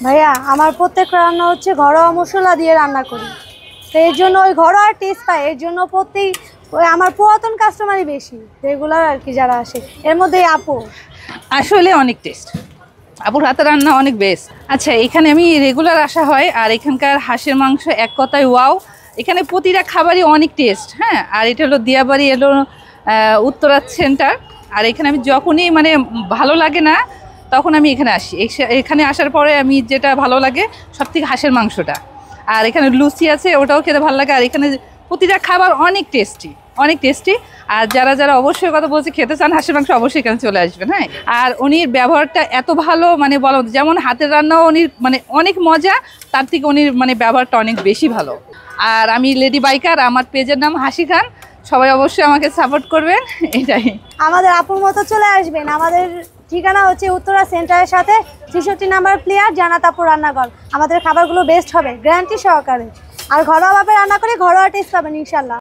ভাইয়া আমার প্রত্যেক রান্না হচ্ছে ঘরোয়া মশলা দিয়ে রান্না করি, তো এর জন্য ওই ঘরোয়া টেস্ট পাই। এর জন্য ওই আমার পুরাতন কাস্টমারই বেশি, রেগুলার আর কি যারা আসে। এর মধ্যে আপু আসলে অনেক টেস্ট, আপুর হাতের রান্না অনেক বেস্ট। আচ্ছা, এখানে আমি রেগুলার আসা হয়, আর এখানকার হাঁসের মাংস এক কথায় ওয়াও। এখানে প্রতিটা খাবারই অনেক টেস্ট। হ্যাঁ, আর এটা হলো দিয়াবাড়ি, এলো উত্তরা সেন্টার। আর এখানে আমি যখনই মানে ভালো লাগে না তখন আমি এখানে আসি। এখানে আসার পরে আমি যেটা ভালো লাগে সব থেকে হাঁসের মাংসটা, আর এখানে লুচি আছে, ওটাও খেতে ভালো লাগে। আর এখানে প্রতিটা খাবার অনেক টেস্টি, অনেক টেস্টি। আর যারা যারা অবশ্যই কথা বলছে খেতে চান হাঁসের মাংস, অবশ্যই এখানে চলে আসবেন। হ্যাঁ, আর উনির ব্যবহারটা এত ভালো, মানে বলো, যেমন হাতের রান্নাও উনির মানে অনেক মজা, তার থেকে উনির মানে ব্যবহারটা অনেক বেশি ভালো। আর আমি লেডি বাইকার, আমার পেজের নাম হাসি খান, সবাই অবশ্যই আমাকে সাপোর্ট করবেন। এটাই। আমাদের আপুর মতো চলে আসবেন। আমাদের ঠিকানা হচ্ছে উত্তরা সেন্টারের সাথে ৬৩ নাম্বার প্লেয়ার, জানাত আপুর রান্নাঘর। আমাদের খাবারগুলো বেস্ট হবে, গ্যারান্টি সহকারে। আর ঘরোয়াভাবে রান্না করে ঘরোয়া টেস্ট পাবেন ইনশাল্লাহ।